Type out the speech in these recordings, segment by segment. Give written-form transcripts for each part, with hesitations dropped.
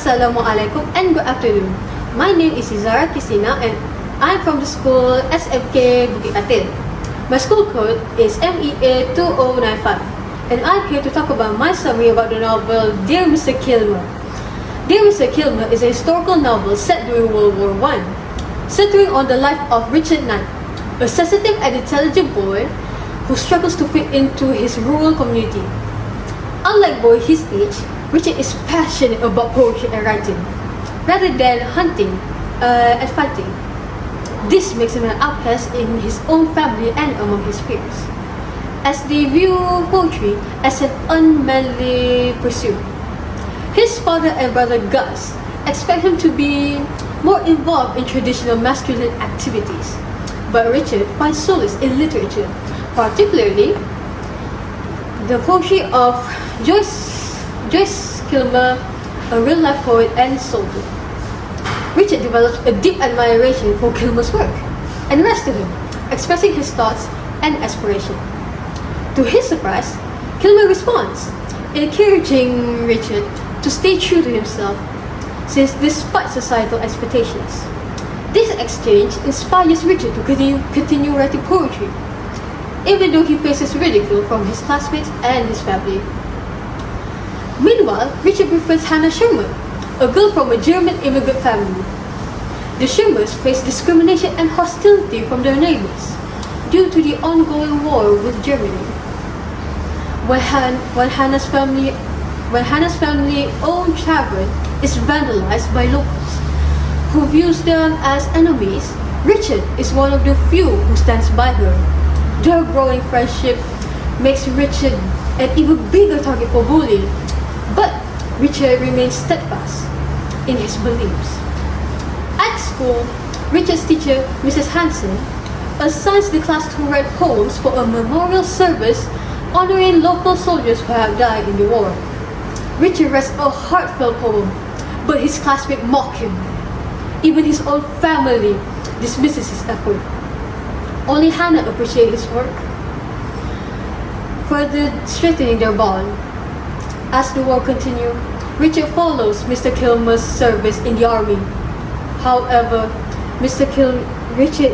Assalamualaikum and good afternoon. My name is IZZAHRAA and I'm from the school SMK Bukit KATIL. My school code is MEA 2095 and I'm here to talk about my summary about the novel Dear Mr. Kilmer. Dear Mr. Kilmer is a historical novel set during World War I, centering on the life of Richard Knight, a sensitive and intelligent boy who struggles to fit into his rural community. Unlike boys his age, Richard is passionate about poetry and writing, rather than hunting and fighting. This makes him an outcast in his own family and among his peers, as they view poetry as an unmanly pursuit. His father and brother Gus expect him to be more involved in traditional masculine activities, but Richard finds solace in literature, particularly the poetry of Joyce Kilmer, a real-life poet and soldier. Richard develops a deep admiration for Kilmer's work and writes to him, expressing his thoughts and aspiration. To his surprise, Kilmer responds, encouraging Richard to stay true to himself, since despite societal expectations. This exchange inspires Richard to continue writing poetry, even though he faces ridicule from his classmates and his family. Meanwhile, Richard befriends Hannah Sherman, a girl from a German immigrant family. The Shermans face discrimination and hostility from their neighbors due to the ongoing war with Germany. When Hannah's family-owned tavern is vandalized by locals, who views them as enemies, Richard is one of the few who stands by her. Their growing friendship makes Richard an even bigger target for bullying, but Richard remains steadfast in his beliefs. At school, Richard's teacher, Mrs. Hansen, assigns the class to write poems for a memorial service honoring local soldiers who have died in the war. Richard writes a heartfelt poem, but his classmates mock him. Even his own family dismisses his effort. Only Hannah appreciates his work, further strengthening their bond. As the war continues, Richard follows Mr. Kilmer's service in the army. However, Richard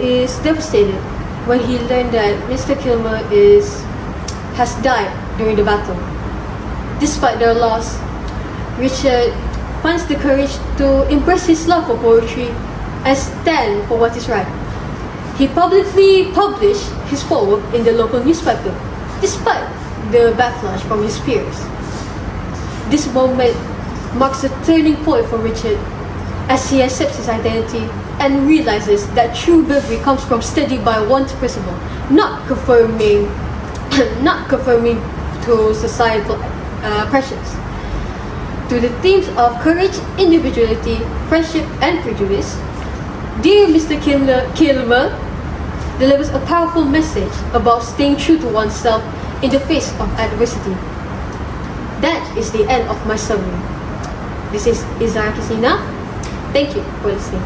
is devastated when he learned that Mr. Kilmer has died during the battle. Despite their loss, Richard finds the courage to embrace his love for poetry and stand for what is right. He publicly published his poem in the local newspaper, despite the backlash from his peers. This moment marks a turning point for Richard, as he accepts his identity and realizes that true bravery comes from standing by one's principle, not conforming to societal pressures. To the themes of courage, individuality, friendship, and prejudice, Dear Mr. Kilmer delivers a powerful message about staying true to oneself in the face of adversity. That is the end of my summary. This is IZZAHRAA. Thank you for listening.